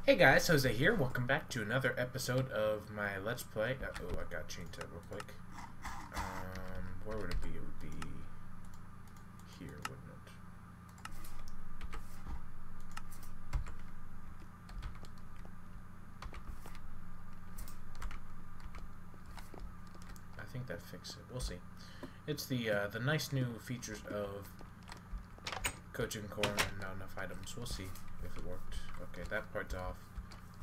Hey guys, Jose here. Welcome back to another episode of my Let's Play. Oh, I got changed up real quick. Where would it be? It would be here, wouldn't it? I think that fixes it. We'll see. It's the nice new features of coaching core and not enough items. We'll see if it worked. Okay, that part's off.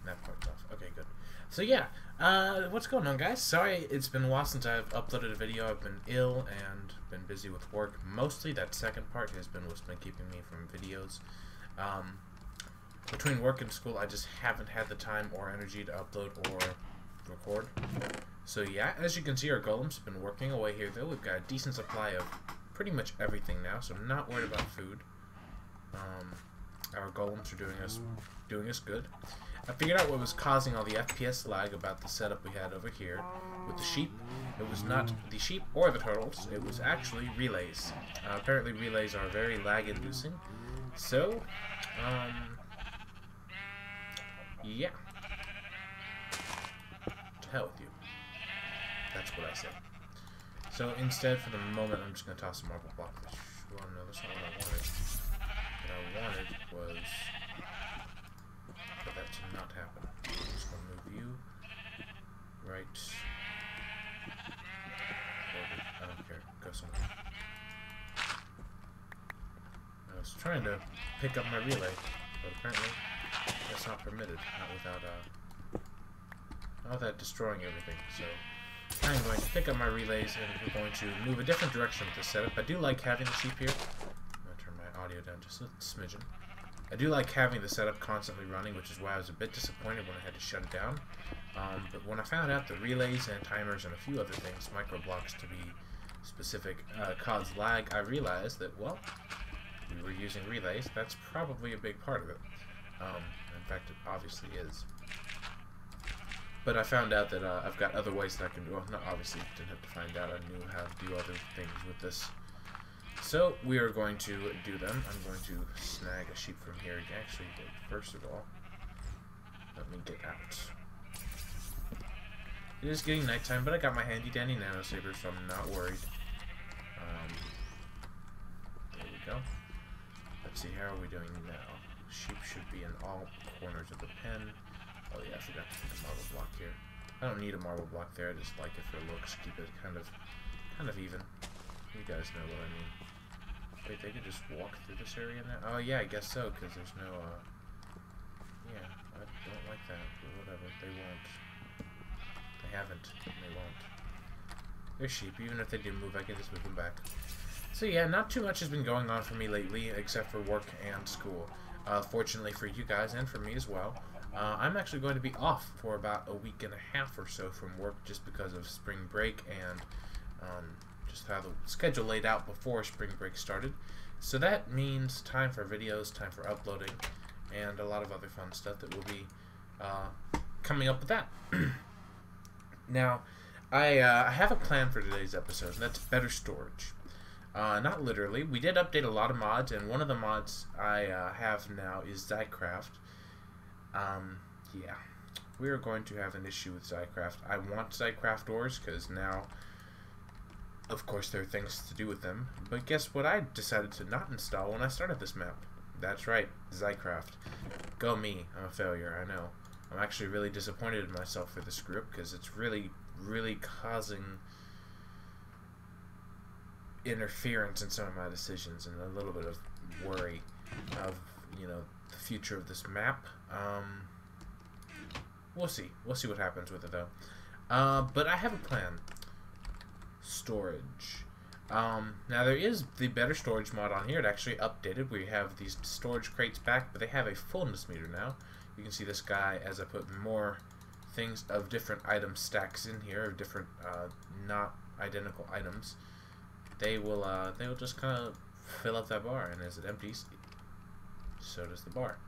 That part's off. Okay, good. So yeah, what's going on, guys? Sorry, it's been a while since I've uploaded a video. I've been ill and been busy with work. Mostly that second part has been what's been keeping me from videos. Between work and school, I just haven't had the time or energy to upload or record. So yeah, as you can see, our golems have been working away here, though. We've got a decent supply of pretty much everything now, so I'm not worried about food. Our golems are doing us good. I figured out what was causing all the FPS lag about the setup we had over here with the sheep. It was not the sheep or the turtles, it was actually relays. Apparently relays are very lag-inducing. So, yeah. To hell with you. That's what I say. So instead, for the moment, I'm just going to toss a marble block. Well, no, that's not what I wanted. What I wanted was for that to not happen. I'm just going to move you right. I don't care. Go somewhere. I was trying to pick up my relay, but apparently that's not permitted. Not without destroying everything. So I'm going to pick up my relays and we're going to move a different direction with this setup. I do like having the sheep here. I'm going to turn my audio down just a smidgen. I do like having the setup constantly running, which is why I was a bit disappointed when I had to shut it down. But when I found out the relays and timers and a few other things, micro blocks to be specific, caused lag, I realized that, well, we were using relays. That's probably a big part of it. In fact, it obviously is. But I found out that I've got other ways that I can do. Well, not obviously, didn't have to find out. I knew how to do other things with this. So we are going to do them. I'm going to snag a sheep from here. Actually, first of all, let me get out. It is getting nighttime, but I got my handy dandy nano saber, so I'm not worried. There we go. Let's see, how are we doing now? Sheep should be in all corners of the pen. Oh yeah, I forgot to put a marble block here. I don't need a marble block there. I just like it for looks. Keep it kind of even. You guys know what I mean. Wait, they could just walk through this area now? Oh yeah, I guess so, because there's no, yeah, I don't like that, but whatever, they won't. They haven't, and they won't. They're sheep, even if they do move, I can just move them back. So yeah, not too much has been going on for me lately, except for work and school. Fortunately for you guys, and for me as well, I'm actually going to be off for about a week and a half or so from work, just because of spring break and, just how the schedule laid out before spring break started. So that means time for videos, time for uploading, and a lot of other fun stuff that will be coming up with that. Now, I have a plan for today's episode, and that's better storage. Not literally. We did update a lot of mods, and one of the mods I have now is Zycraft. Yeah. We are going to have an issue with Zycraft. I want Zycraft doors, because now, of course, there are things to do with them, but guess what I decided to not install when I started this map? That's right, Zycraft. Go me, I'm a failure, I know. I'm actually really disappointed in myself for this script, because it's really, really causing interference in some of my decisions and a little bit of worry of, you know, the future of this map. We'll see. We'll see what happens with it, though. But I have a plan. Storage. Now there is the better storage mod on here. It actually updated. We have these storage crates back, but they have a fullness meter now. You can see this guy as I put more things of different item stacks in here, of different not identical items. They will just kind of fill up that bar, and as it empties, so does the bar.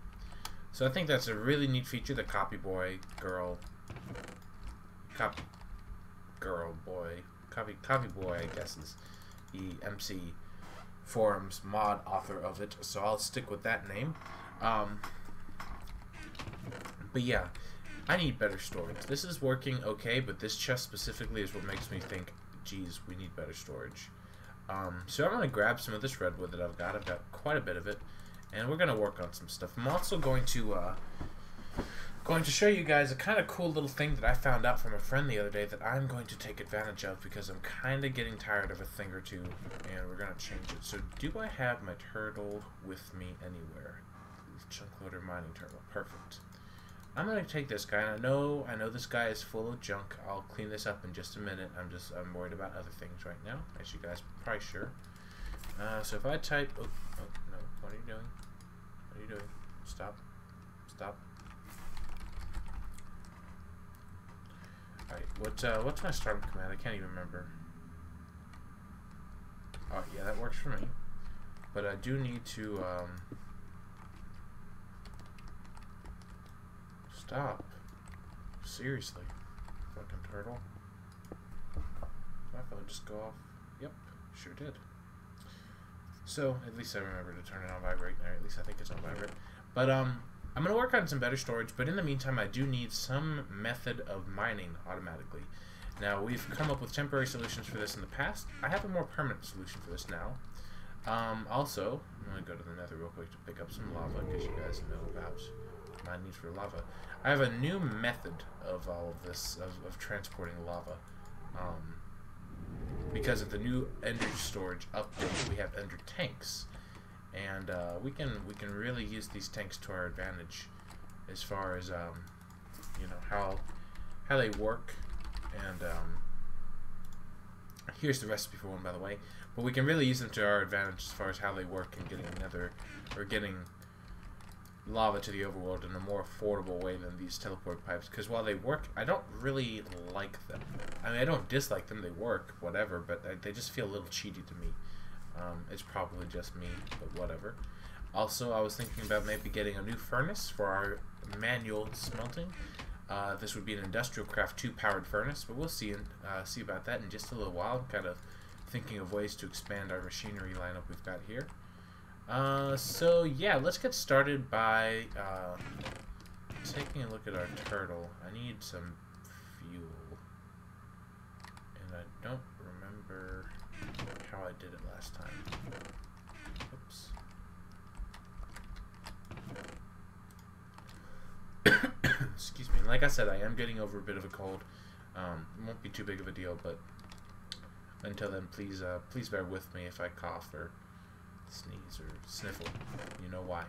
So I think that's a really neat feature. The copy boy girl, copy boy, I guess is the MC Forums mod author of it. So I'll stick with that name. But yeah, I need better storage. This is working okay, but this chest specifically is what makes me think, geez, we need better storage. So I'm going to grab some of this redwood that I've got. I've got quite a bit of it, and we're going to work on some stuff. I'm also going to show you guys a kind of cool little thing that I found out from a friend the other day that I'm going to take advantage of because I'm kind of getting tired of a thing or two, and we're going to change it. So do I have my turtle with me anywhere? Chunk loader mining turtle. Perfect. I'm going to take this guy, and I know this guy is full of junk. I'll clean this up in just a minute. I'm worried about other things right now, as you guys are probably sure. So if I type, oh no, what are you doing? What are you doing? Stop. Stop. Alright, what's my startup command? I can't even remember. Oh yeah, that works for me. But I do need to stop. Seriously. Fucking turtle. Did my phone just go off? Yep, sure did. So, at least I remember to turn it on vibrate. Or at least I think it's on vibrate. But, I'm going to work on some better storage, but in the meantime, I do need some method of mining automatically. Now, we've come up with temporary solutions for this in the past. I have a more permanent solution for this now. Also, I'm going to go to the nether real quick to pick up some lava, because you guys know about my need for lava. I have a new method of all of this, of transporting lava. Because of the new ender storage update, we have ender tanks. And we can really use these tanks to our advantage as far as you know, how they work. And here's the recipe for one, by the way. But we can really use them to our advantage as far as how they work and getting lava to the overworld in a more affordable way than these teleport pipes. Because while they work, I don't really like them. I mean, I don't dislike them; they work, whatever. But they just feel a little cheaty to me. It's probably just me, but whatever. Also, I was thinking about maybe getting a new furnace for our manual smelting. This would be an Industrial Craft 2 powered furnace, but we'll see about that in just a little while. I'm kind of thinking of ways to expand our machinery lineup we've got here. So yeah, let's get started by taking a look at our turtle. I need some fuel, and I don't remember how I did it last time. Oops. Excuse me. Like I said, I am getting over a bit of a cold. It won't be too big of a deal, but until then, please bear with me if I cough or sneeze or sniffle. You know why.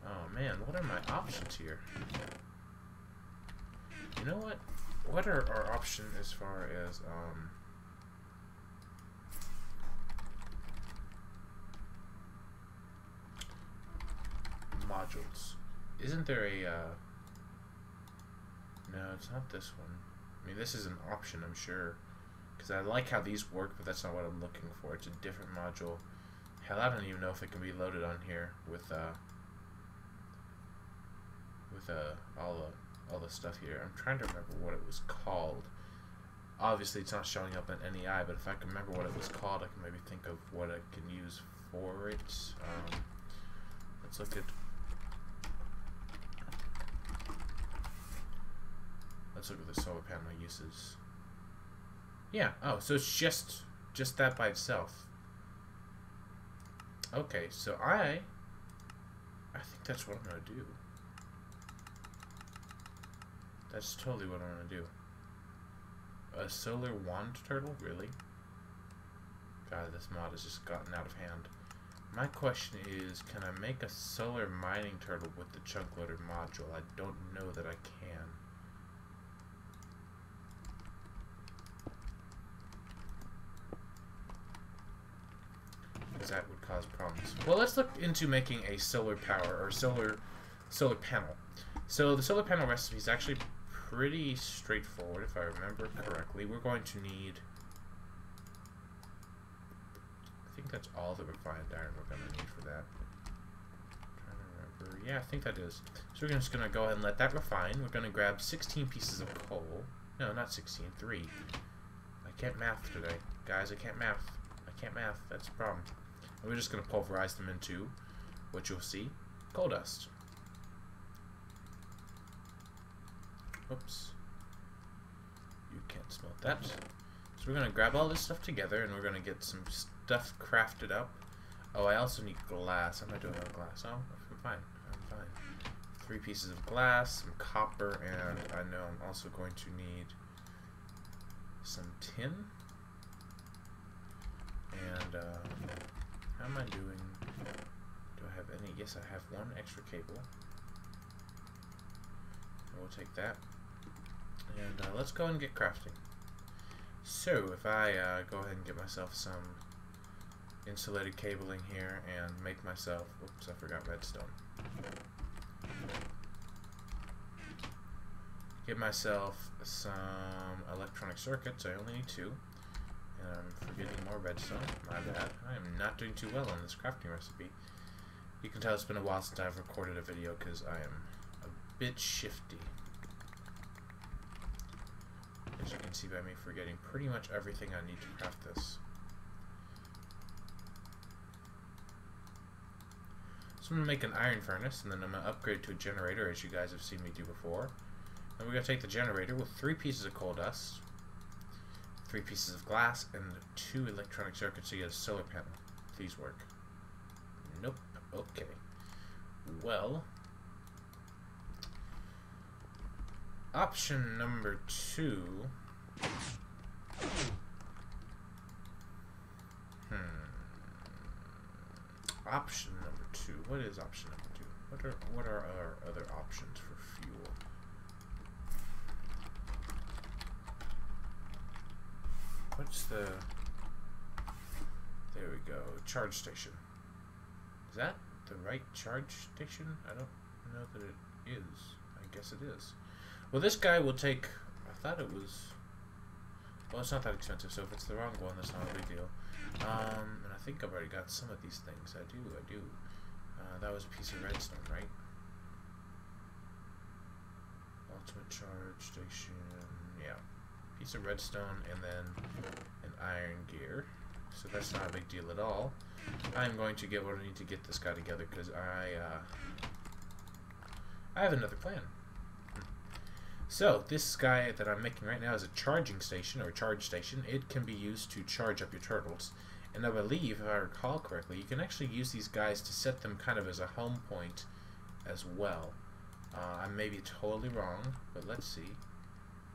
Oh man, what are my options here? You know what? What are our options as far as modules? Isn't there a no, it's not this one. I mean, this is an option, I'm sure, because I like how these work, but that's not what I'm looking for. It's a different module. Hell, I don't even know if it can be loaded on here with all the stuff here. I'm trying to remember what it was called. Obviously, it's not showing up in NEI, but if I can remember what it was called, I can maybe think of what I can use for it. Let's look at the solar panel uses. Yeah. Oh, so it's just that by itself. Okay, so I think that's what I'm gonna do. That's totally what I'm gonna do. A solar wand turtle, really? God, this mod has just gotten out of hand. My question is, can I make a solar mining turtle with the chunk loader module? I don't know that I can. That would cause problems. Well, let's look into making a solar power or solar panel. So the solar panel recipe is actually pretty straightforward, if I remember correctly. We're going to need, I think that's all the refined iron we're going to need for that. I'm trying to remember. Yeah, I think that is. So we're just going to go ahead and let that refine. We're going to grab 16 pieces of coal. No, not 16, 3. I can't math today. Guys, I can't math. That's the problem. And we're just going to pulverize them into what you'll see, coal dust. Oops. You can't smelt that. So we're going to grab all this stuff together and we're going to get some stuff crafted up. Oh, I also need glass. I'm not doing no glass. Oh, I'm fine. I'm fine. 3 pieces of glass, some copper, and I know I'm also going to need some tin. And how am I doing? Do I have any? Yes, I have 1 extra cable. We'll take that. And let's go and get crafting. So if I go ahead and get myself some insulated cabling here and make myself, oops, I forgot redstone. Get myself some electronic circuits. I only need 2. And I'm forgetting more redstone. My bad. I am not doing too well on this crafting recipe. You can tell it's been a while since I've recorded a video because I am a bit shifty. As you can see by me forgetting pretty much everything I need to craft this. So I'm going to make an iron furnace, and then I'm going to upgrade to a generator, as you guys have seen me do before. And we're going to take the generator with 3 pieces of coal dust, 3 pieces of glass, and 2 electronic circuits to get a solar panel. If these work. Nope. Okay. Well, option number 2. Option number 2. What is option number 2? What are our other options for fuel? What's the... There we go. Charge station. Is that the right charge station? I don't know that it is. I guess it is. Well, this guy will take... I thought it was... Well, it's not that expensive, so if it's the wrong one, that's not a big deal. And I think I've already got some of these things. I do. That was a piece of redstone, right? Ultimate charge station. Yeah. Piece of redstone and then an iron gear. So that's not a big deal at all. I'm going to get what I need to get this guy together because I have another plan. So this guy that I'm making right now is a charging station or a charge station. It can be used to charge up your turtles. And I believe, if I recall correctly, you can actually use these guys to set them kind of as a home point as well. I may be totally wrong, but let's see.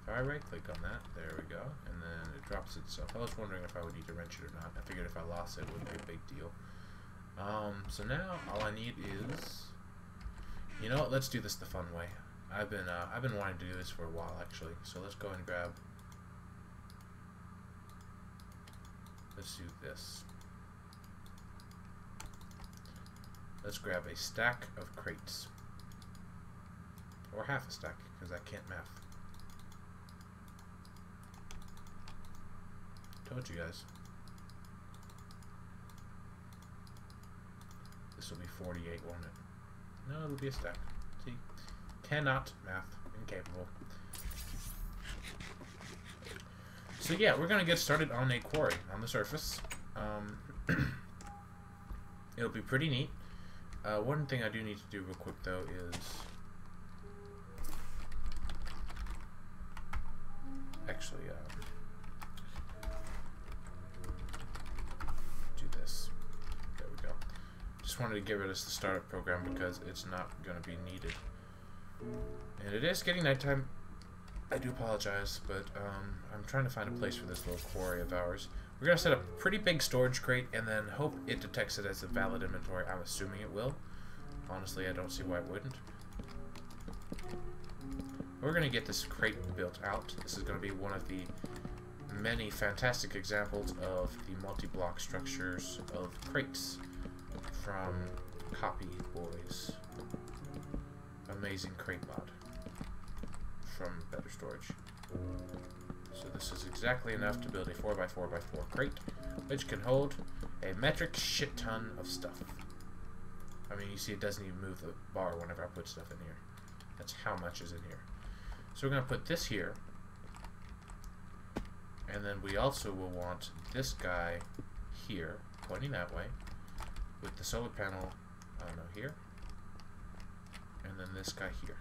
If I right click on that, there we go, and then it drops itself. I was wondering if I would need to wrench it or not. I figured if I lost it, it wouldn't be a big deal. So now all I need is, you know what, let's do this the fun way. I've been wanting to do this for a while actually. So let's go and grab. Let's do this. Let's grab a stack of crates, or half a stack because I can't math. Told you guys. This will be 48, won't it? No, it'll be a stack. See? Cannot math. Incapable. So yeah, we're going to get started on a quarry on the surface. It'll be pretty neat. One thing I do need to do real quick though is... Actually, do this. There we go. Just wanted to get rid of the startup program because it's not going to be needed. And it is getting nighttime. I do apologize, but I'm trying to find a place for this little quarry of ours. We're going to set up a pretty big storage crate and then hope it detects it as a valid inventory. I'm assuming it will. Honestly, I don't see why it wouldn't. We're going to get this crate built out. This is going to be one of the many fantastic examples of the multi-block structures of crates from Copy Boy's amazing crate mod from Better Storage. So this is exactly enough to build a 4x4x4 crate, which can hold a metric shit ton of stuff. I mean, you see it doesn't even move the bar whenever I put stuff in here. That's how much is in here. So we're going to put this here, and then we also will want this guy here, pointing that way, with the solar panel, I don't know, here, and then this guy here,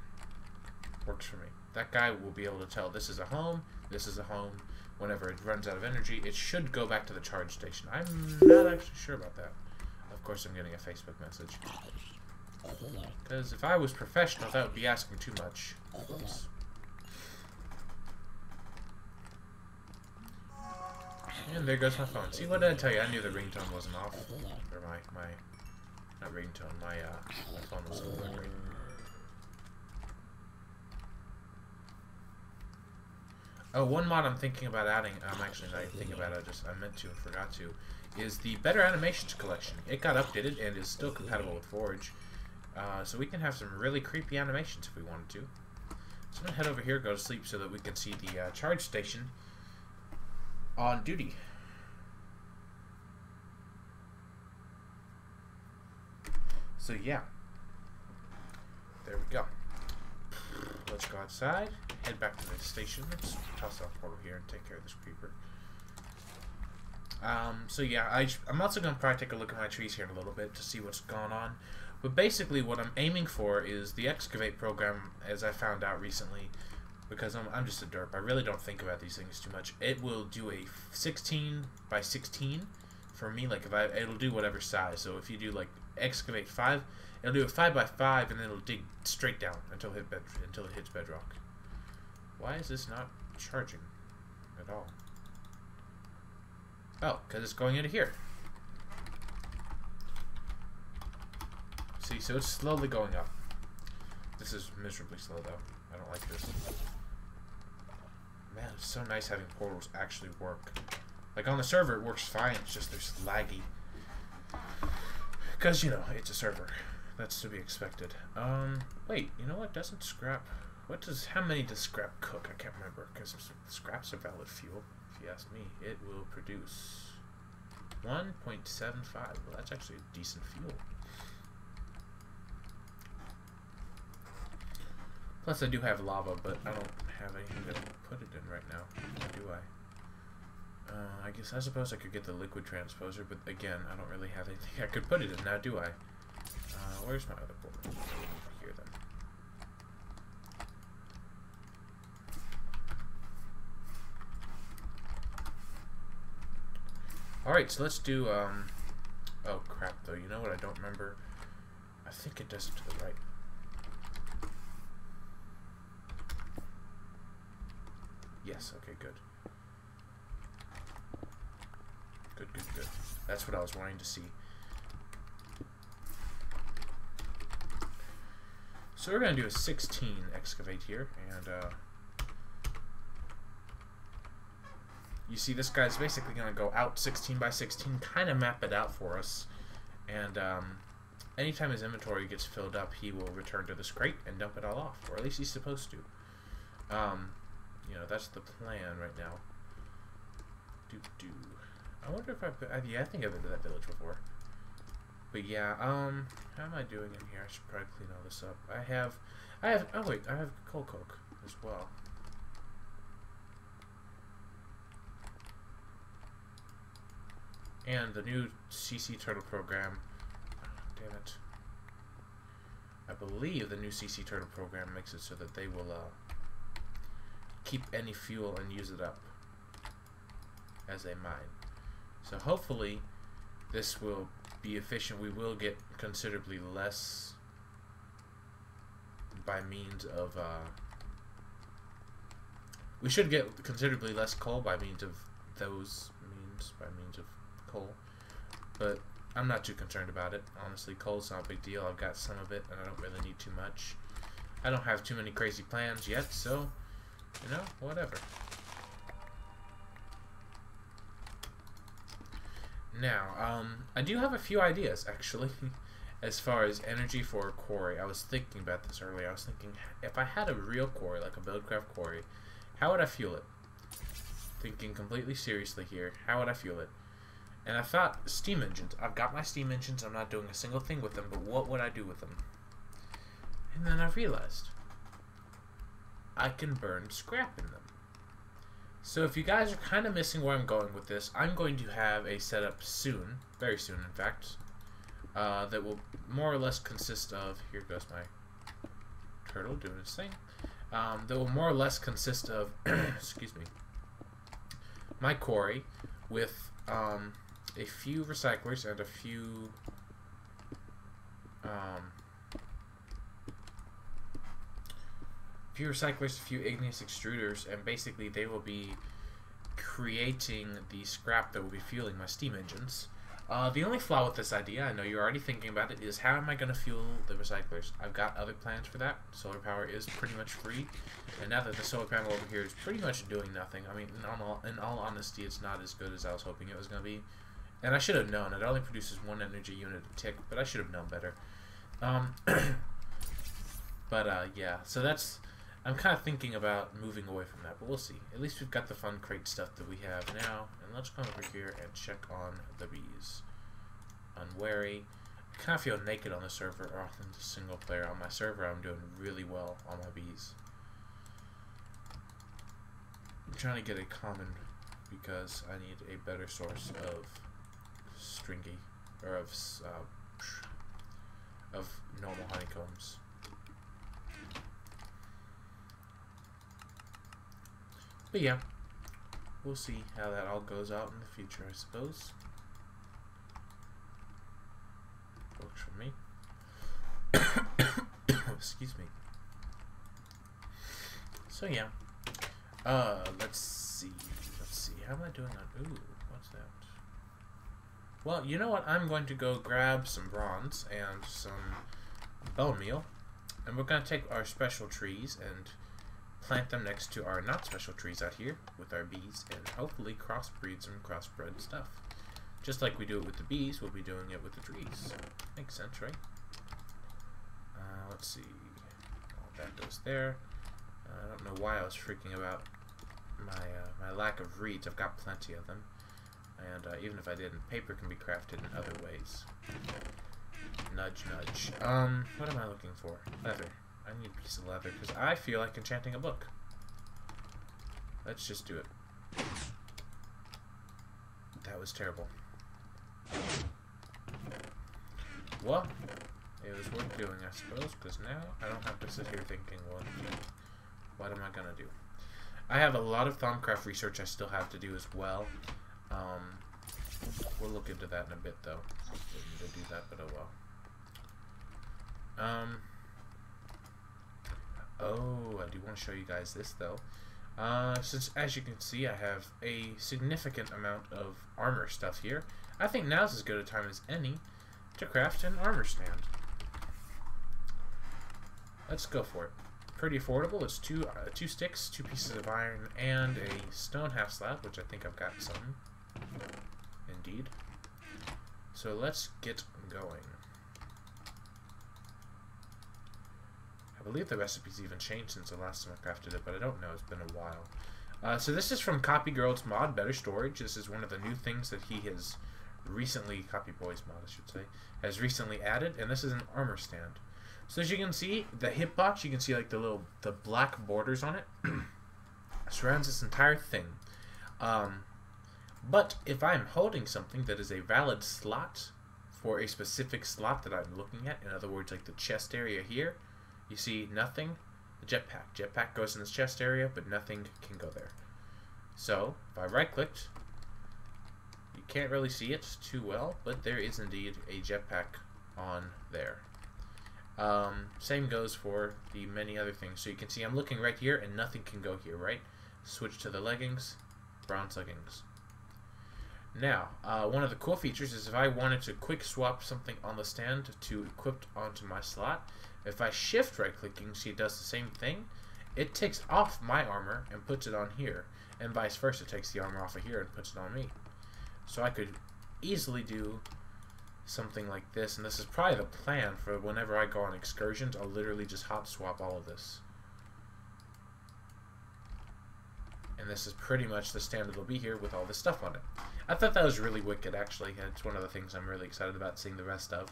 works for me. That guy will be able to tell this is a home, this is a home. Whenever it runs out of energy, it should go back to the charge station. I'm not actually sure about that. Of course, I'm getting a Facebook message. Because if I was professional, that would be asking too much. Oops. And there goes my phone. See, what did I tell you? I knew the ringtone wasn't off. Or not ringtone, my phone was vibrating. Oh, one mod I'm thinking about adding, I'm actually not even thinking about it, I meant to and forgot to, is the Better Animations collection. It got updated and is still compatible with Forge. So we can have some really creepy animations if we wanted to. So I'm going to head over here, go to sleep so that we can see the charge station on duty. So yeah. There we go. Let's go outside, head back to the station. Let's toss out portal here and take care of this creeper. So yeah, I'm also going to probably take a look at my trees here in a little bit to see what's going on. But basically what I'm aiming for is the excavate program, as I found out recently, because I'm just a derp. I really don't think about these things too much. It will do a 16 by 16 for me. Like it'll do whatever size. So if you do like excavate 5, it'll do a 5 by 5 and then it'll dig straight down until it hits bedrock. Why is this not charging at all? Oh, because it's going into here. See, so it's slowly going up. This is miserably slow though. I don't like this. Man, it's so nice having portals actually work. Like on the server it works fine, it's just there's laggy. Because, you know, it's a server. That's to be expected. Wait, you know what? Doesn't scrap... How many does scrap cook? I can't remember, because scraps are valid fuel. If you ask me, it will produce 1.75. Well, that's actually a decent fuel. Plus, I do have lava, but I don't have anything to put it in right now. Or do I? I suppose I could get the liquid transposer, but again, I don't really have anything I could put it in now, do I? Where's my other portal? Over here, then. Alright, so let's do, oh crap, though. You know what I don't remember? I think it does it to the right. Yes, okay, good. Good. That's what I was wanting to see. So we're going to do a 16 excavate here, and you see this guy's basically going to go out 16 by 16, kind of map it out for us, and anytime his inventory gets filled up, he will return to this crate and dump it all off, or at least he's supposed to. You know, that's the plan right now. I wonder if yeah, I think I've been to that village before. But yeah, how am I doing in here? I should probably clean all this up. Oh wait, I have coal coke as well. And the new CC Turtle program, damn it. I believe the new CC Turtle program makes it so that they will, keep any fuel and use it up as they mine. So hopefully this will be efficient. We will get considerably less by means of we should get considerably less coal by means of coal, but I'm not too concerned about it. Honestly, coal's not a big deal. I've got some of it and I don't really need too much. I don't have too many crazy plans yet, so you know, whatever. Now, I do have a few ideas, actually, as far as energy for a quarry. I was thinking about this earlier. I was thinking, if I had a real quarry, like a Buildcraft quarry, how would I fuel it? Thinking completely seriously here, how would I fuel it? And I thought, steam engines. I've got my steam engines, I'm not doing a single thing with them, but what would I do with them? And then I realized, I can burn scrap in them. So if you guys are kind of missing where I'm going with this, I'm going to have a setup soon, very soon in fact, that will more or less consist of, here goes my turtle doing its thing, that will more or less consist of, excuse me, my quarry with a few recyclers and a few a few igneous extruders, and basically they will be creating the scrap that will be fueling my steam engines. The only flaw with this idea, I know you're already thinking about it, is how am I going to fuel the recyclers? I've got other plans for that. Solar power is pretty much free, and now that the solar panel over here is pretty much doing nothing, I mean, in all honesty, it's not as good as I was hoping it was going to be. And I should have known. It only produces 1 energy unit a tick, but I should have known better. Yeah, so that's... I'm kind of thinking about moving away from that, but we'll see. At least we've got the fun crate stuff that we have now. And let's come over here and check on the bees. Unwary. I kind of feel naked on the server, or often the single player. On my server, I'm doing really well on my bees. I'm trying to get a common because I need a better source of stringy, or of normal honeycombs. But yeah, we'll see how that all goes out in the future, I suppose. Works for me. Excuse me. So yeah, let's see. How am I doing on? Ooh, what's that? Well, you know what? I'm going to go grab some bronze and some bone meal, and we're going to take our special trees and plant them next to our not special trees out here with our bees, and hopefully crossbreed some crossbred stuff. Just like we do it with the bees, we'll be doing it with the trees. Makes sense, right? Let's see. All that goes there. I don't know why I was freaking about my lack of reeds. I've got plenty of them. And even if I didn't, paper can be crafted in other ways. Nudge, nudge. What am I looking for? Leather. I need a piece of leather because I feel like enchanting a book. Let's just do it. That was terrible. Well, it was worth doing, I suppose, because now I don't have to sit here thinking, well, what am I going to do? I have a lot of Thaumcraft research I still have to do as well. We'll look into that in a bit, though. Didn't need to do that, but oh well. Oh, I do want to show you guys this, though. Since, as you can see, I have a significant amount of armor stuff here, I think now's as good a time as any to craft an armor stand. Let's go for it. Pretty affordable. It's two sticks, 2 pieces of iron, and a stone half slab, which I think I've got some. Indeed. So let's get going. I believe the recipe's even changed since the last time I crafted it, but I don't know. It's been a while. So this is from Copygirl's mod, Better Storage. This is one of the new things that he has recently, Copyboy's mod I should say, has recently added, and this is an armor stand. So as you can see, the hitbox, you can see like the black borders on it surrounds this entire thing. But if I'm holding something that is a valid slot for a specific slot that I'm looking at, in other words, like the chest area here, you see nothing. The jetpack. Jetpack goes in this chest area, but nothing can go there. So if I right-clicked, you can't really see it too well, but there is indeed a jetpack on there. Same goes for the many other things. So you can see I'm looking right here, and nothing can go here, right? Switch to the leggings, bronze leggings. Now, one of the cool features is if I wanted to quick swap something on the stand to equip onto my slot, if I shift right click, you can see it does the same thing. It takes off my armor and puts it on here, and vice versa. It takes the armor off of here and puts it on me. So I could easily do something like this, and this is probably the plan for whenever I go on excursions. I'll literally just hot swap all of this. And this is pretty much the stand that'll be here with all this stuff on it. I thought that was really wicked, actually. It's one of the things I'm really excited about seeing the rest of.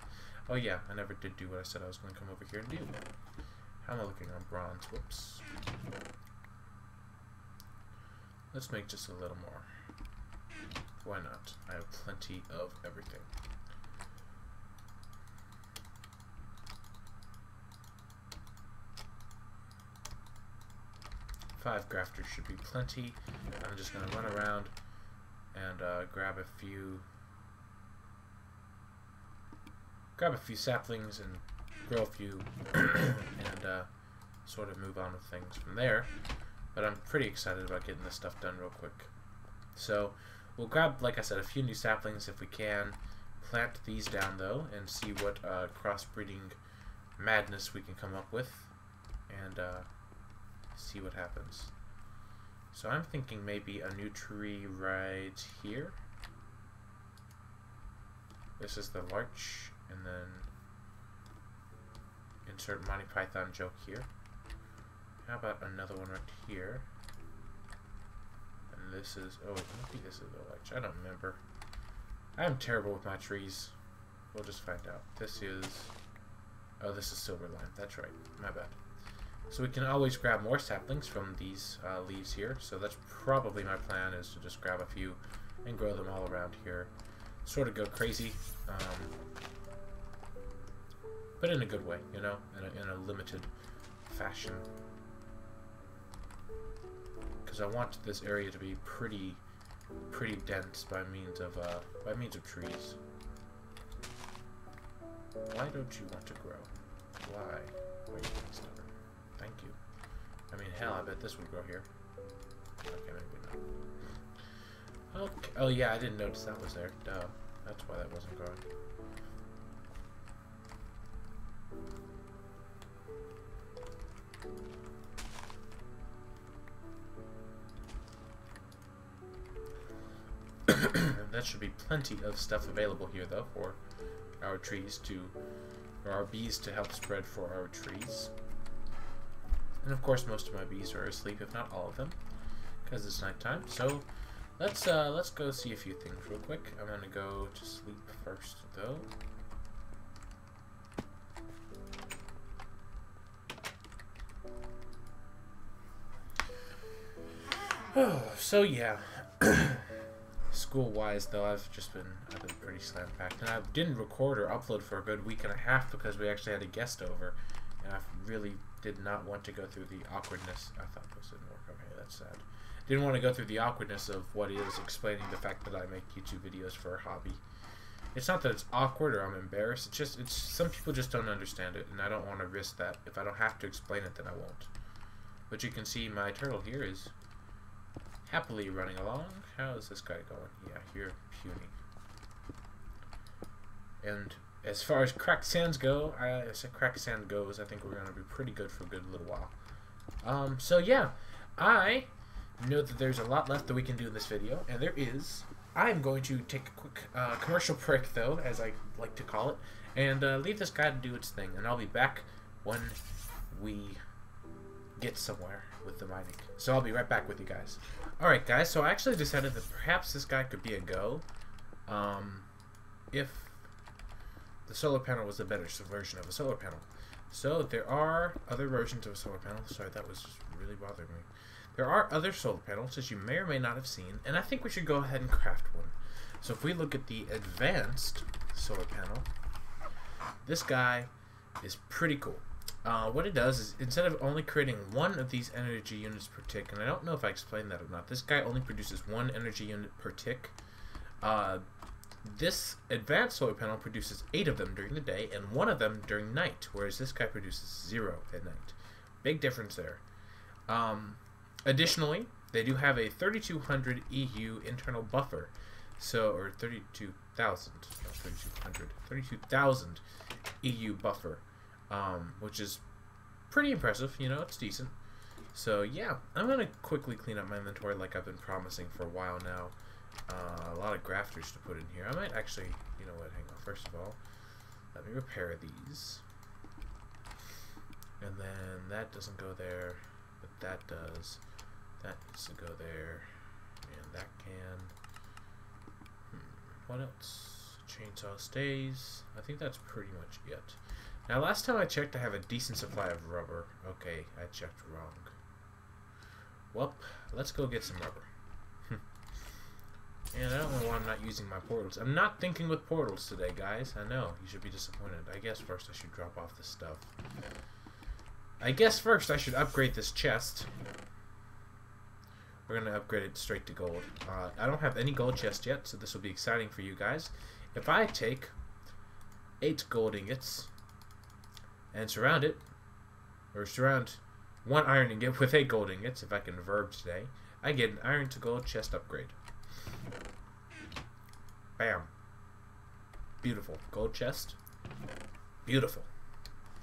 Oh yeah, I never did do what I said I was going to come over here and do. How am I looking on bronze? Whoops. Let's make just a little more. Why not? I have plenty of everything. 5 grafters should be plenty. I'm just going to run around and grab a few saplings and grow a few and sort of move on with things from there. But I'm pretty excited about getting this stuff done real quick. So we'll grab, like I said, a few new saplings if we can. Plant these down though and see what crossbreeding madness we can come up with, and see what happens. So I'm thinking maybe a new tree right here. This is the larch, and then insert Monty Python joke here. How about another one right here? And this is, oh, maybe this is the larch. I don't remember. I'm terrible with my trees. We'll just find out. This is, oh, this is silver lime. That's right. My bad. So we can always grab more saplings from these leaves here. So that's probably my plan, is to just grab a few and grow them all around here. Sort of go crazy, but in a good way, you know, in a limited fashion. Because I want this area to be pretty dense by means of trees. Why don't you want to grow? Why? Why are you being stubborn? Thank you. I mean, hell, I bet this would grow here. Okay, maybe not. Okay. Oh yeah, I didn't notice that was there. Duh. That's why that wasn't growing. That should be plenty of stuff available here, though, for our trees to, or our bees to help spread for our trees. And of course, most of my bees are asleep, if not all of them, because it's nighttime. So let's go see a few things real quick. I'm gonna go to sleep first, though. So yeah. School-wise, though, I've been pretty slam-packed, and I didn't record or upload for a good week and a half because we actually had a guest over, and I really did not want to go through the awkwardness. I thought this didn't work. Okay, that's sad. Didn't want to go through the awkwardness of what is explaining the fact that I make YouTube videos for a hobby. It's not that it's awkward or I'm embarrassed. It's some people just don't understand it, and I don't want to risk that. If I don't have to explain it, then I won't. But you can see my turtle here is happily running along. How is this guy going? Yeah, you're puny. And as far as cracked sands go, cracked sand goes, I think we're going to be pretty good for a good little while. So yeah, I know that there's a lot left that we can do in this video, and there is. I'm going to take a quick commercial break, though, as I like to call it, and leave this guy to do its thing, and I'll be back when we get somewhere with the mining. So I'll be right back with you guys. Alright guys, so I actually decided that perhaps this guy could be a go if the solar panel was a better version of a solar panel. So there are other versions of a solar panel. Sorry, that was just really bothering me. There are other solar panels, as you may or may not have seen, and I think we should go ahead and craft one. So if we look at the advanced solar panel, this guy is pretty cool. What it does is, instead of only creating one of these energy units per tick, and I don't know if I explained that or not, this guy only produces one energy unit per tick. This advanced solar panel produces 8 of them during the day and 1 of them during night, whereas this guy produces 0 at night. Big difference there. Additionally, they do have a 3200 EU internal buffer, so, or 32,000, not 3200, 32,000 EU buffer. Which is pretty impressive, you know, it's decent. So yeah, I'm gonna quickly clean up my inventory like I've been promising for a while now. A lot of grafters to put in here. I might actually, you know what, hang on, first of all, let me repair these. And then that doesn't go there, but that does. That needs to go there, and that can. What else? Chainsaw stays. I think that's pretty much it. Now, last time I checked, I have a decent supply of rubber. Okay, I checked wrong. Well, let's go get some rubber. And I don't know why I'm not using my portals. I'm not thinking with portals today, guys. I know, you should be disappointed. I guess first I should drop off this stuff. I guess first I should upgrade this chest. We're going to upgrade it straight to gold. I don't have any gold chest yet, so this will be exciting for you guys. If I take 8 gold ingots and surround it, or surround 1 iron ingot with 8 gold ingots, if I can verb today, I get an iron to gold chest upgrade. Bam. Beautiful. Gold chest. Beautiful.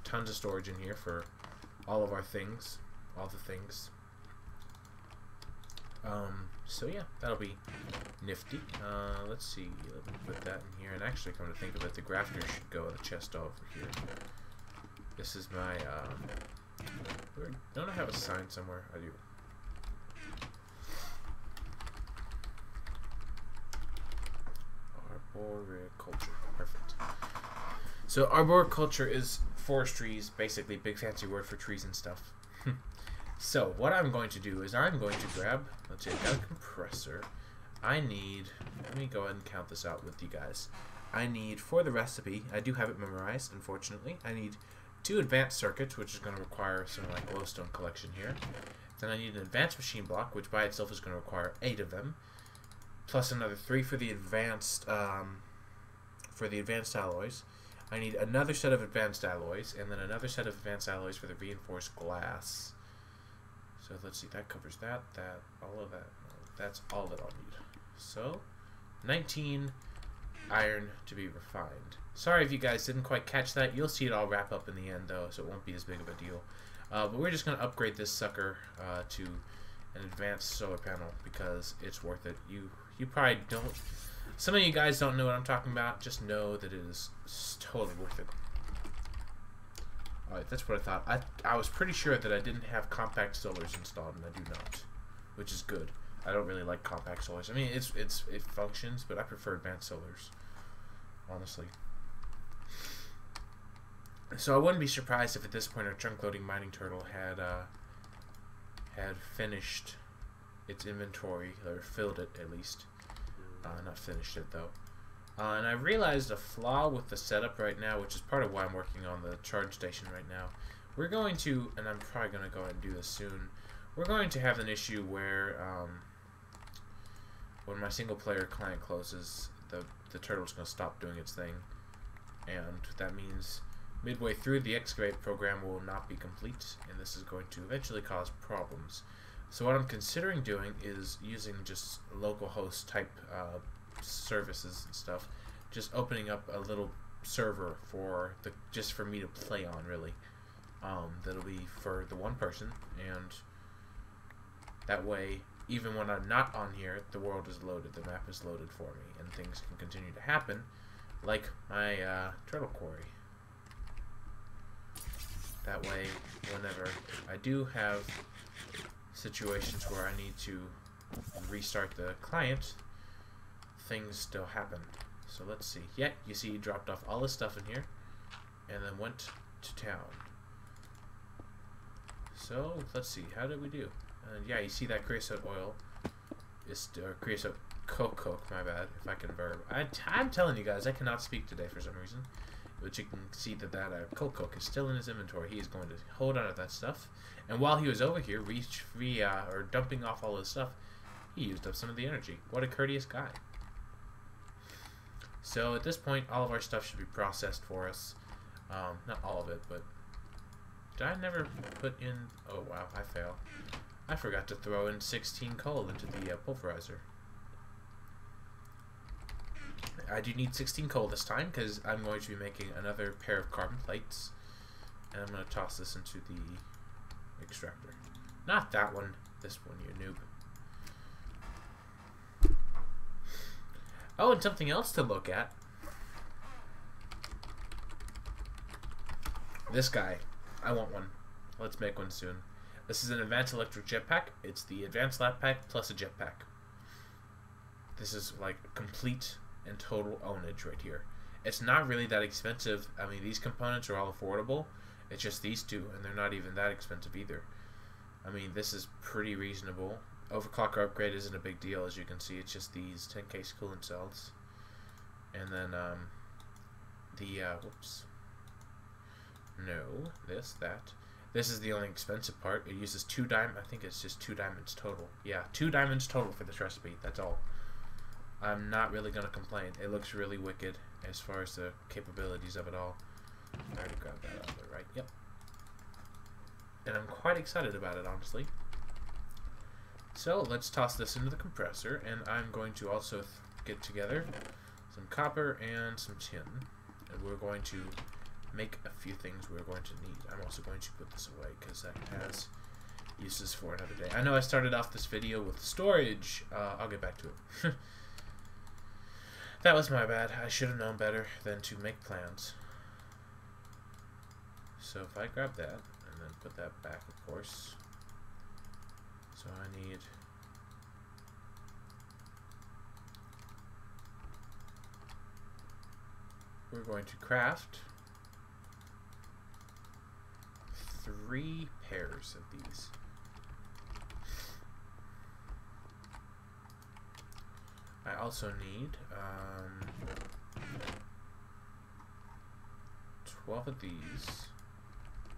Tons of storage in here for all of our things. All the things. So yeah, that'll be nifty. Let's see. Let me put that in here. And actually, come to think of it, the grafter should go in the chest over here. This is my, don't I have a sign somewhere? I do. Arboriculture. Perfect. So arboriculture is forestry, basically big fancy word for trees and stuff. So what I'm going to do is I'm going to grab, let's see, I've got a compressor. I need, let me go ahead and count this out with you guys. I need, for the recipe, I do have it memorized, unfortunately. I need 2 advanced circuits, which is going to require some like glowstone collection here. Then I need an advanced machine block, which by itself is going to require 8 of them, plus another 3 for the advanced alloys. I need another set of advanced alloys, and then another set of advanced alloys for the reinforced glass. So let's see, that covers that, all of that. That's all that I'll need. So, 19 iron to be refined. Sorry if you guys didn't quite catch that. You'll see it all wrap up in the end, though, so it won't be as big of a deal. But we're just going to upgrade this sucker to an advanced solar panel because it's worth it. You probably don't... Some of you guys don't know what I'm talking about. Just know that it is totally worth it. Alright, that's what I thought. I was pretty sure that I didn't have compact solars installed, and I do not. Which is good. I don't really like compact solars. I mean, it functions, but I prefer advanced solars. Honestly. So I wouldn't be surprised if at this point our chunk loading mining turtle had finished its inventory, or filled it at least. Not finished it though. And I realized a flaw with the setup right now, which is part of why I'm working on the charge station right now. We're going to, and I'm probably going to go ahead and do this soon, we're going to have an issue where when my single player client closes, the turtle's going to stop doing its thing. And that means midway through the excavate program will not be complete, and this is going to eventually cause problems. So what I'm considering doing is using just localhost type services and stuff, just opening up a little server for just for me to play on, really. That'll be for the one person, and that way, even when I'm not on here, the world is loaded, the map is loaded for me, and things can continue to happen, like my turtle quarry. That way, whenever I do have situations where I need to restart the client, things still happen. So let's see. Yeah, you see he dropped off all his stuff in here and then went to town. So let's see, how did we do? Yeah, you see that creosote oil is creosote coke, my bad, if I can verb. I'm telling you guys, I cannot speak today for some reason. But you can see that coke is still in his inventory. He is going to hold on to that stuff. And while he was over here or dumping off all his stuff, he used up some of the energy. What a courteous guy. So at this point, all of our stuff should be processed for us. Not all of it, but did I never put in... Oh wow, I fail. I forgot to throw in 16 coal into the pulverizer. I do need 16 coal this time because I'm going to be making another pair of carbon plates, and I'm going to toss this into the extractor. Not that one, this one, you noob. Oh, and something else to look at. This guy. I want one. Let's make one soon. This is an advanced electric jetpack. It's the advanced lap pack plus a jetpack. This is like complete and total ownage right here. It's not really that expensive. I mean, these components are all affordable. It's just these two, and they're not even that expensive either. I mean, this is pretty reasonable. Overclocker upgrade isn't a big deal, as you can see. It's just these 10 case coolant cells. And then, whoops. No, that. This is the only expensive part. It uses 2 diamonds. I think it's just 2 diamonds total. Yeah, 2 diamonds total for this recipe. That's all. I'm not really going to complain. It looks really wicked as far as the capabilities of it all. I already grabbed that out of there, right? Yep. And I'm quite excited about it, honestly. So let's toss this into the compressor, and I'm going to also get together some copper and some tin, and we're going to make a few things we're going to need. I'm also going to put this away because that has uses for another day. I know I started off this video with storage. I'll get back to it. That was my bad. I should have known better than to make plans. So if I grab that and then put that back, of course. So I need we're going to craft 3 pairs of these. I also need 12 of these.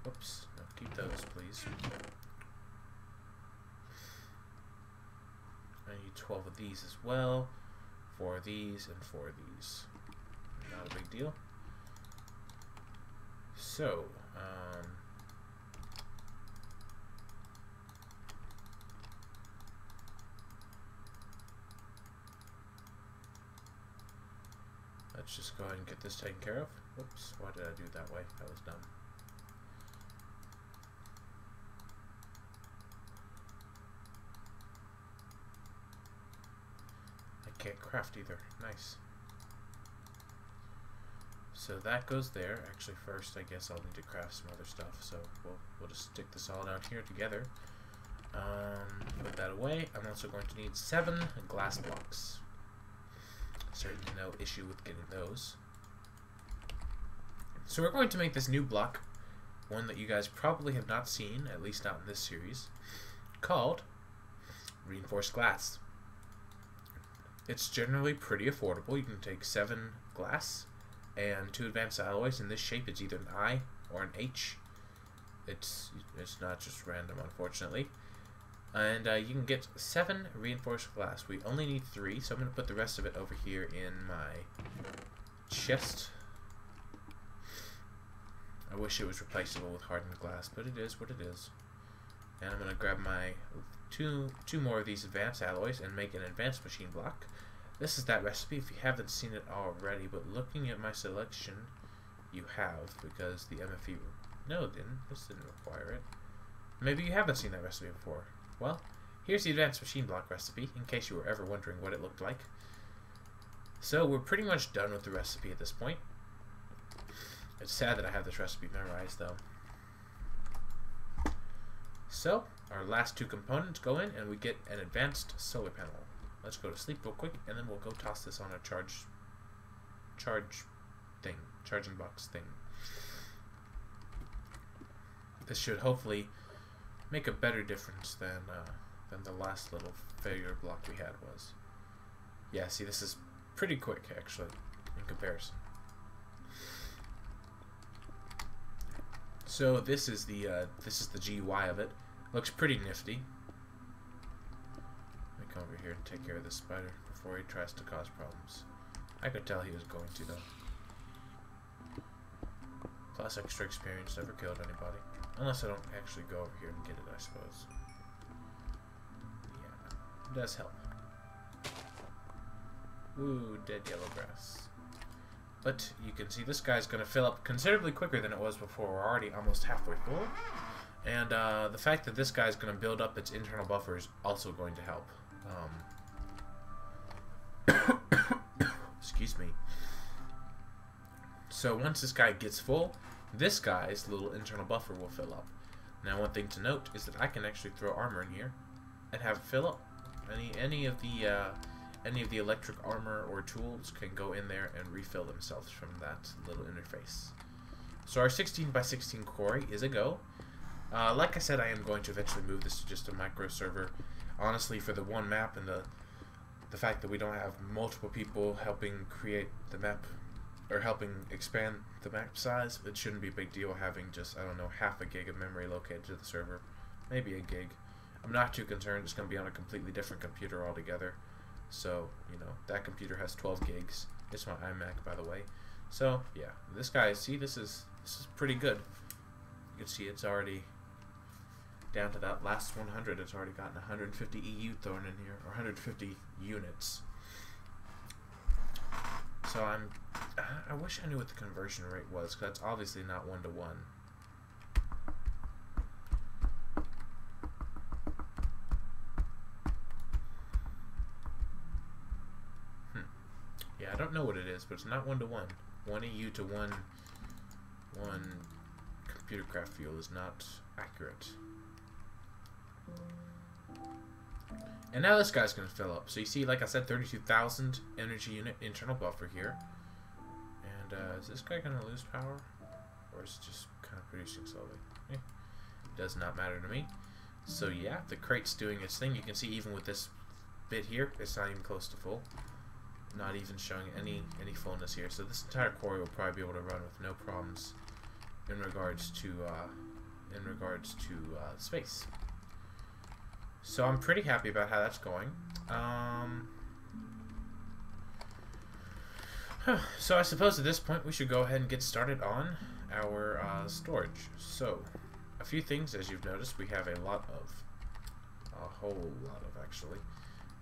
Whoops, no, keep those, please. I need 12 of these as well. 4 of these and 4 of these. Not a big deal. So, let's just go ahead and get this taken care of. Whoops, why did I do it that way? That was dumb. I can't craft either. Nice. So that goes there. Actually, first, I guess I'll need to craft some other stuff. So we'll just stick this all down here together. Put that away. I'm also going to need 7 glass blocks. Certainly no issue with getting those. So we're going to make this new block, one that you guys probably have not seen, at least not in this series, called reinforced glass. It's generally pretty affordable. You can take 7 glass and 2 advanced alloys. In this shape, it's either an I or an H. It's not just random, unfortunately. And you can get 7 reinforced glass. We only need 3, so I'm going to put the rest of it over here in my chest. I wish it was replaceable with hardened glass, but it is what it is. And I'm going to grab my two more of these advanced alloys and make an advanced machine block. This is that recipe if you haven't seen it already, but looking at my selection, you have, because the MFE... No, it didn't. This didn't require it. Maybe you haven't seen that recipe before. Well, here's the advanced machine block recipe, in case you were ever wondering what it looked like. So we're pretty much done with the recipe at this point. It's sad that I have this recipe memorized, though. So, our last 2 components go in, and we get an advanced solar panel. Let's go to sleep real quick, and then we'll go toss this on a charging box thing. This should hopefully make a better difference than the last little failure block we had was. Yeah, see, this is pretty quick, actually, in comparison. So this is the GUI of it. Looks pretty nifty. Let me come over here and take care of this spider before he tries to cause problems. I could tell he was going to, though. Plus extra experience, never killed anybody. Unless I don't actually go over here and get it, I suppose. Yeah, it does help. Ooh, dead yellow grass. But you can see this guy's going to fill up considerably quicker than it was before. We're already almost halfway full. And the fact that this guy's going to build up its internal buffer is also going to help. Excuse me. So once this guy gets full, this guy's little internal buffer will fill up. Now, one thing to note is that I can actually throw armor in here and have it fill up. Any of the electric armor or tools can go in there and refill themselves from that little interface. So our 16 by 16 quarry is a go. Like I said, I am going to eventually move this to just a micro server. Honestly, for the one map and the fact that we don't have multiple people helping create the map or helping expand the map size. It shouldn't be a big deal having just, I don't know, half a gig of memory located to the server. Maybe a gig. I'm not too concerned. It's going to be on a completely different computer altogether. So, you know, that computer has 12 gigs. It's my iMac, by the way. So, yeah. This guy, see, this is pretty good. You can see it's already down to that last 100. It's already gotten 150 EU thrown in here, or 150 units. So I wish I knew what the conversion rate was, because that's obviously not 1-to-1. Yeah, I don't know what it is, but it's not 1-to-1. 1 EU to 1 computer craft fuel is not accurate. And now this guy's going to fill up. So you see, like I said, 32,000 energy unit internal buffer here. And is this guy going to lose power? Or is it just kind of producing slowly? Eh, does not matter to me. So yeah, the crate's doing its thing. You can see even with this bit here, it's not even close to full. Not even showing any fullness here. So this entire quarry will probably be able to run with no problems in regards to space. So I'm pretty happy about how that's going. So I suppose at this point we should go ahead and get started on our storage. So a few things, as you've noticed, we have a whole lot of actually.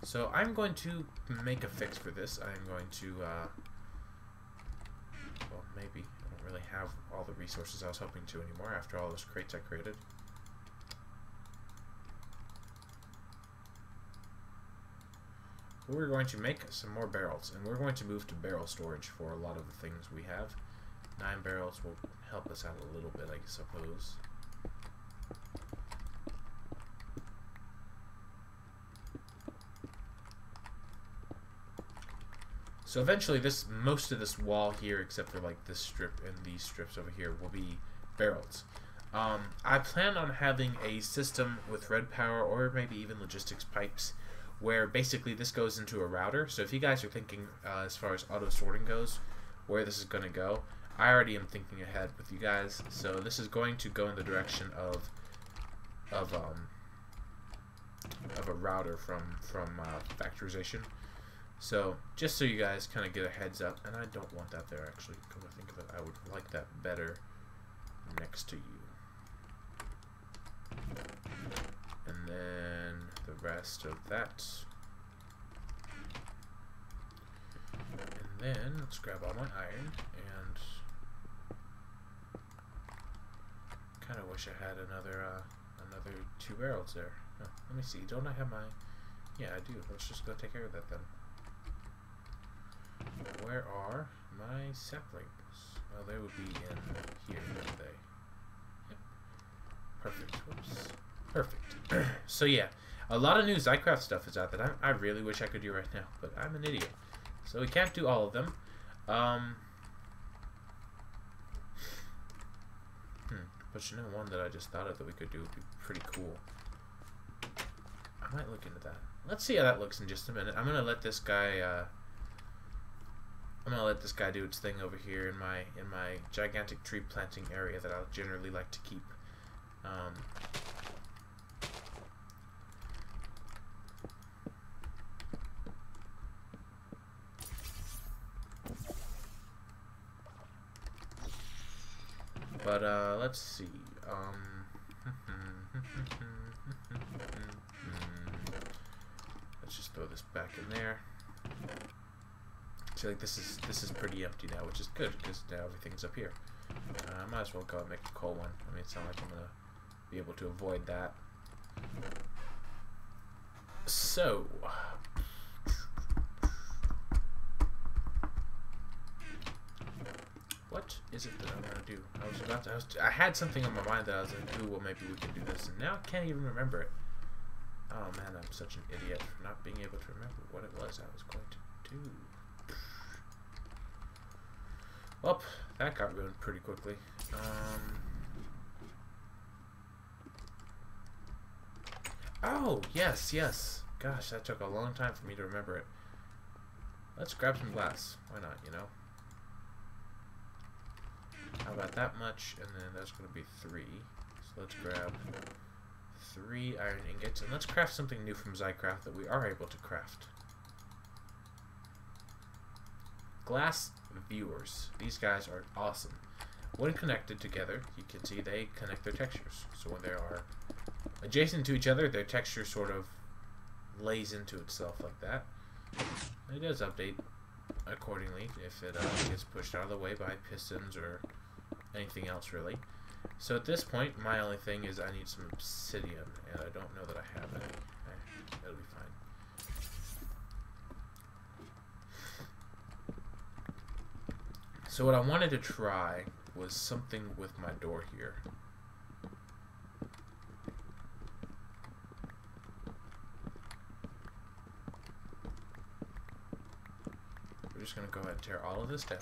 So I'm going to make a fix for this. I'm going to, well, maybe. I don't really have all the resources I was hoping to anymore after all those crates I created. We're going to make some more barrels, and we're going to move to barrel storage for a lot of the things we have. 9 barrels will help us out a little bit, I suppose. So eventually most of this wall here, except for like this strip and these strips over here, will be barrels. I plan on having a system with red power or maybe even logistics pipes where basically this goes into a router. So if you guys are thinking as far as auto sorting goes, where this is going to go, I already am thinking ahead with you guys. So this is going to go in the direction of a router from factorization. So just so you guys kind of get a heads up, and I don't want that there actually. Come to think of it, I would like that better next to you. And then the rest of that. And then let's grab all my iron, and kind of wish I had another 2 barrels there. Oh, let me see. Don't I have my? Yeah, I do. Let's just go take care of that then. Where are my saplings? Well, they would be in here, wouldn't they? Yep. Perfect. Whoops. Perfect. So yeah, a lot of new Zycraft stuff is out that I really wish I could do right now, but I'm an idiot. So we can't do all of them. But you know, one that I just thought of that we could do would be pretty cool. I might look into that. Let's see how that looks in just a minute. I'm gonna let this guy do its thing over here in my gigantic tree planting area that I generally like to keep. But let's see. Let's just throw this back in there. I feel like this is pretty empty now, which is good because now everything's up here. I might as well go and make a coal one. I mean, it's not like I'm gonna be able to avoid that. So, what is it that I'm gonna do? I had something on my mind that I was like, ooh, well, maybe we can do this, and now I can't even remember it. Oh man, I'm such an idiot for not being able to remember what it was I was going to do. Well, that got ruined pretty quickly. Oh, yes, yes. Gosh, that took a long time for me to remember it. Let's grab some glass. Why not, you know? How about that much? And then that's going to be 3. So let's grab 3 iron ingots. And let's craft something new from Zycraft that we are able to craft. Glass viewers. These guys are awesome. When connected together, you can see they connect their textures. So when they are adjacent to each other, their texture sort of lays into itself like that. And it does update accordingly if it gets pushed out of the way by pistons or anything else really. So at this point, my only thing is I need some obsidian, and I don't know that I have any. That'll be fine. So what I wanted to try was something with my door here. We're just going to go ahead and tear all of this down.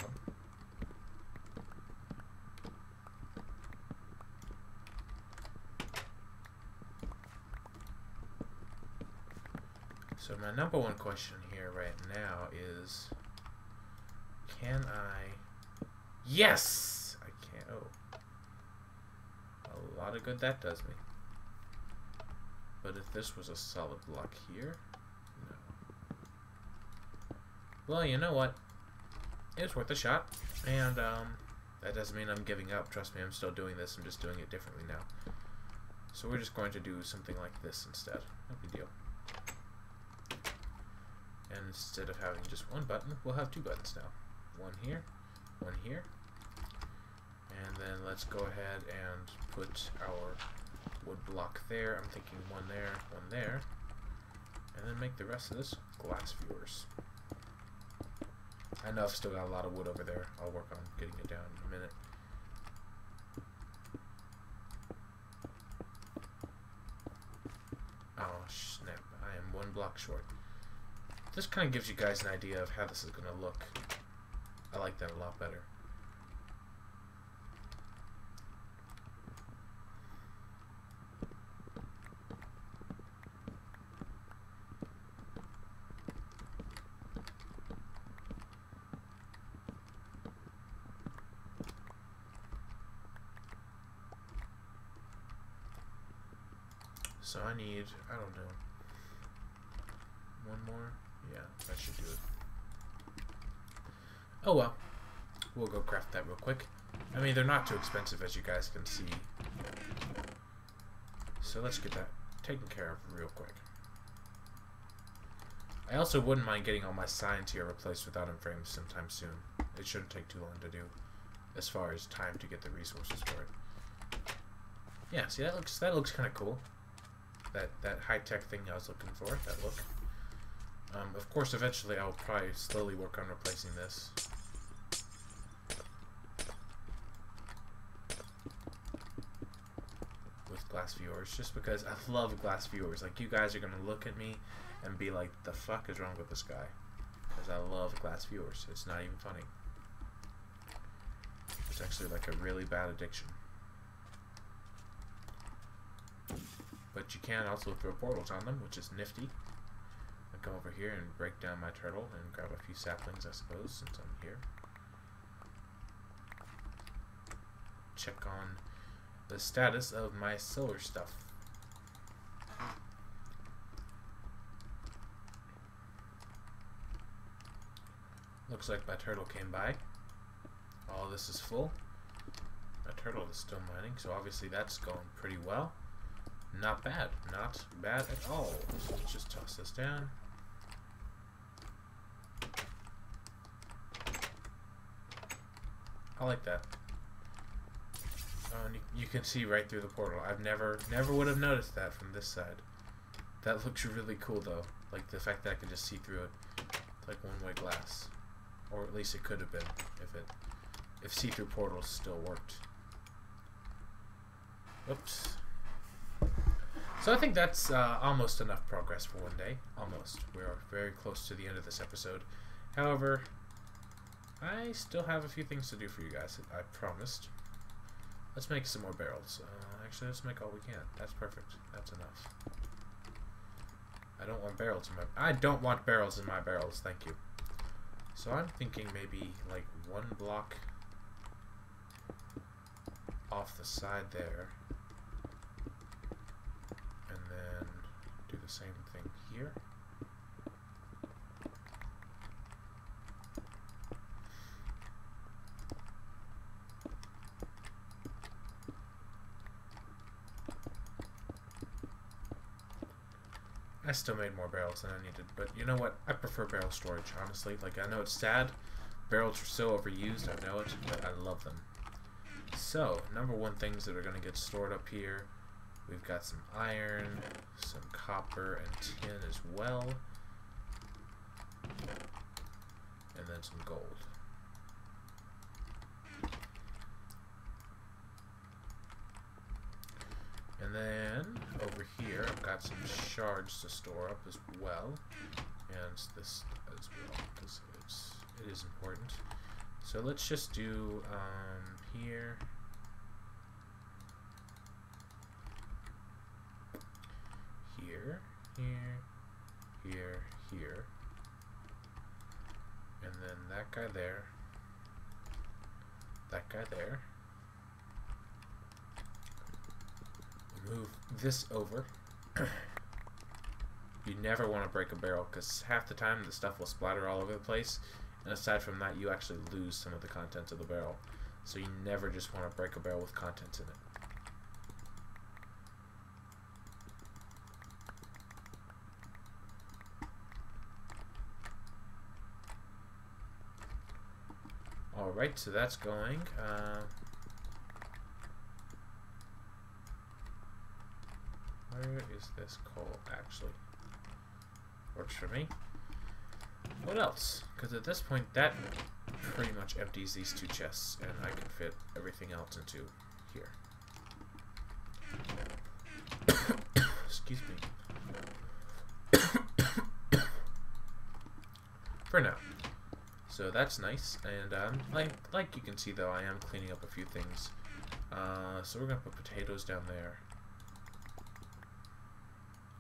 So my number one question here right now is, can I... Yes! I can't... Oh. A lot of good that does me. But if this was a solid block here... No. Well, you know what? It was worth a shot. And, that doesn't mean I'm giving up. Trust me, I'm still doing this. I'm just doing it differently now. So we're just going to do something like this instead. No big deal. And instead of having just one button, we'll have 2 buttons now. One here, one here. And then let's go ahead and put our wood block there. I'm thinking one there. And then make the rest of this glass viewers. I know I've still got a lot of wood over there. I'll work on getting it down in a minute. Oh, snap. I am 1 block short. This kind of gives you guys an idea of how this is going to look. I like that a lot better. So I need, I don't know, 1 more? Yeah, that should do it. Oh well, we'll go craft that real quick. I mean, they're not too expensive, as you guys can see. So let's get that taken care of real quick. I also wouldn't mind getting all my signs here replaced with item frames sometime soon. It shouldn't take too long to do, as far as time to get the resources for it. Yeah, see, that looks kind of cool. That high-tech thing I was looking for, that look. Of course, eventually I'll probably slowly work on replacing this. With glass viewers, just because I love glass viewers. Like, you guys are going to look at me and be like, the fuck is wrong with this guy? Because I love glass viewers. It's not even funny. It's actually like a really bad addiction. But you can also throw portals on them, which is nifty. I'll come over here and break down my turtle and grab a few saplings, I suppose, since I'm here. Check on the status of my solar stuff. Looks like my turtle came by. All this is full. My turtle is still mining, so obviously that's going pretty well. Not bad. Not bad at all. So let's just toss this down. I like that. Oh, and you can see right through the portal. I've never would have noticed that from this side. That looks really cool though. Like the fact that I can just see through it. It's like one-way glass. Or at least it could have been if see-through portals still worked. Oops. So I think that's almost enough progress for one day. Almost. We're very close to the end of this episode. However, I still have a few things to do for you guys. I promised. Let's make some more barrels. Actually, let's make all we can. That's perfect. That's enough. I don't want barrels in my barrels. Thank you. So I'm thinking maybe like 1 block off the side there. And then do the same thing here. I still made more barrels than I needed, but you know what? I prefer barrel storage, honestly. Like, I know it's sad. Barrels are so overused, I know it, but I love them. So, number one things that are going to get stored up here. We've got some iron, some copper, and tin as well. And then some gold. And then, over here, I've got some shards to store up as well. And this as well, because it is important. So let's just do here. Here, here. And then that guy there. That guy there. Move this over. You never want to break a barrel because half the time the stuff will splatter all over the place, and aside from that you actually lose some of the contents of the barrel. So you never just want to break a barrel with contents in it. Alright, so that's going. Where is this coal actually? Works for me. What else? Because at this point that pretty much empties these two chests and I can fit everything else into here. Excuse me. For now. So that's nice, and like you can see though, I am cleaning up a few things. So we're gonna put potatoes down there.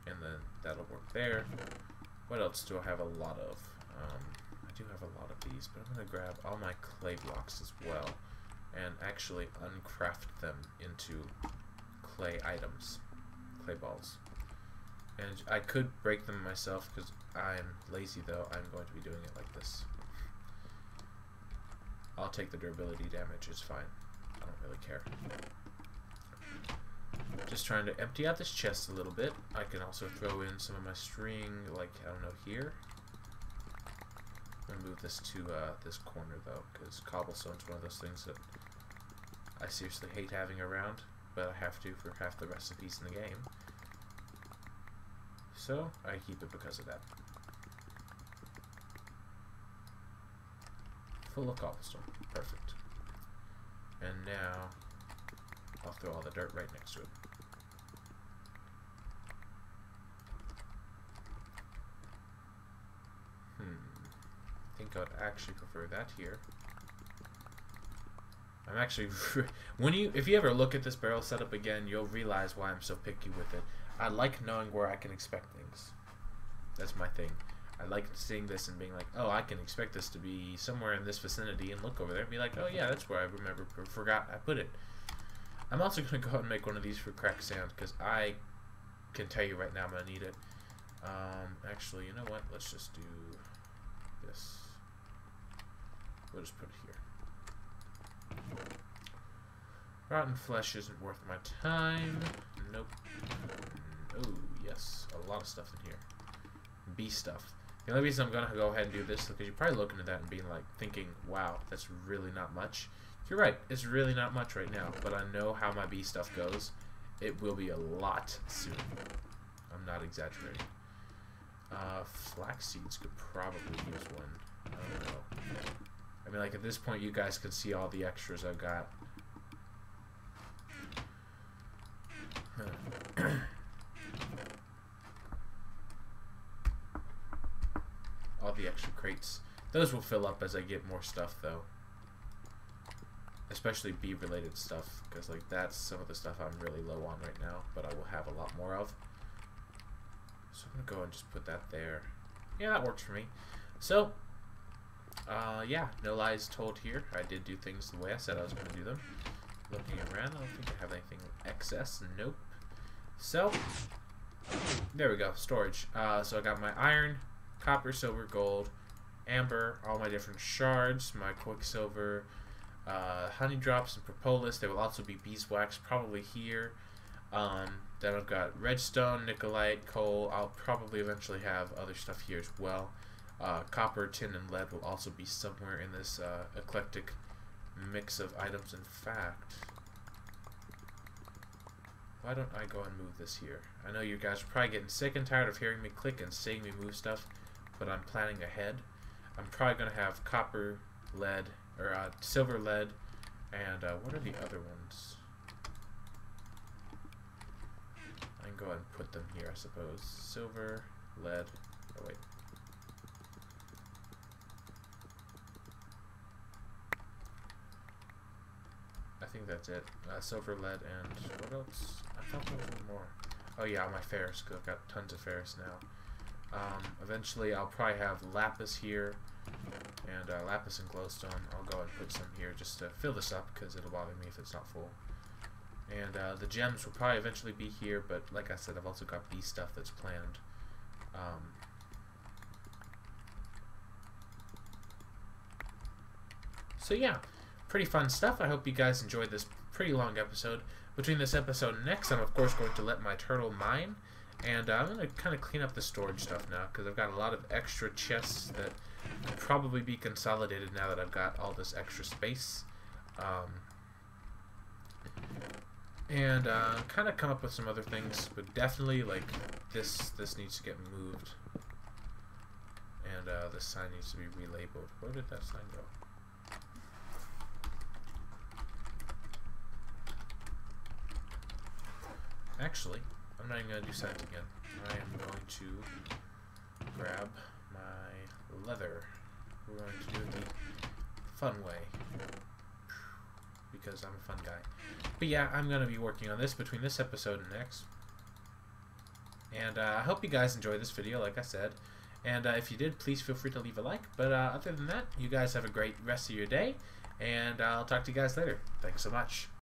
And then that'll work there. What else do I have a lot of? I do have a lot of these, but I'm going to grab all my clay blocks as well and actually uncraft them into clay items, clay balls. And I could break them myself because I'm lazy though. I'm going to be doing it like this. I'll take the durability damage, it's fine. I don't really care. Just trying to empty out this chest a little bit. I can also throw in some of my string, like, I don't know, here. I'm going to move this to this corner, though, because cobblestone's one of those things that I seriously hate having around, but I have to for half the recipes in the game. So, I keep it because of that. Full of cobblestone. Perfect. And now, I'll throw all the dirt right next to it. I think I'd actually prefer that here. I'm actually if you ever look at this barrel setup again, you'll realize why I'm so picky with it. I like knowing where I can expect things. That's my thing. I like seeing this and being like, oh, I can expect this to be somewhere in this vicinity, and look over there and be like, oh yeah, that's where I forgot I put it. I'm also going to go ahead and make one of these for crack sand, because I can tell you right now I'm going to need it. Actually, you know what? Let's just do this. We'll just put it here. Rotten flesh isn't worth my time. Nope. Oh, yes. A lot of stuff in here. Bee stuff. The only reason I'm going to go ahead and do this is because you're probably looking at that and being like, thinking, wow, that's really not much. You're right, it's really not much right now, but I know how my bee stuff goes. It will be a lot soon. I'm not exaggerating. Flax seeds could probably use one. I don't know. I mean, like, at this point, you guys can see all the extras I've got. All the extra crates. Those will fill up as I get more stuff, though. Especially bee-related stuff, because like that's some of the stuff I'm really low on right now, but I will have a lot more of. So I'm gonna go and just put that there. Yeah, that works for me. So, yeah, no lies told here. I did do things the way I said I was gonna do them. Looking around, I don't think I have anything excess. Nope. So, there we go. Storage. So I got my iron, copper, silver, gold, amber, all my different shards, my quicksilver, honey drops, and propolis. There will also be beeswax probably here. Then I've got redstone, nickelite, coal. I'll probably eventually have other stuff here as well. Copper, tin, and lead will also be somewhere in this eclectic mix of items. In fact, why don't I go and move this here? I know you guys are probably getting sick and tired of hearing me click and seeing me move stuff, but I'm planning ahead. I'm probably going to have copper, lead, or silver, lead, and what are the other ones? I can go ahead and put them here, I suppose. Silver, lead, oh wait. I think that's it. Silver, lead, and what else? I thought there was more. Oh yeah, my ferrous, because I've got tons of ferrous now. Eventually I'll probably have lapis here, and lapis and glowstone. I'll go and put some here just to fill this up, because it'll bother me if it's not full. And the gems will probably eventually be here, but like I said, I've also got bee stuff that's planned. So yeah, pretty fun stuff. I hope you guys enjoyed this pretty long episode. Between this episode and next, I'm of course going to let my turtle mine, and I'm going to kind of clean up the storage stuff now, because I've got a lot of extra chests that could probably be consolidated now that I've got all this extra space. And kind of come up with some other things, but definitely like this needs to get moved, and this sign needs to be relabeled. Where did that sign go? Actually, I'm not even going to do signs again. I am going to grab my leather. We're going to do it the fun way, because I'm a fun guy. But yeah, I'm going to be working on this between this episode and next. And I hope you guys enjoyed this video, like I said. And if you did, please feel free to leave a like. But other than that, you guys have a great rest of your day. And I'll talk to you guys later. Thanks so much.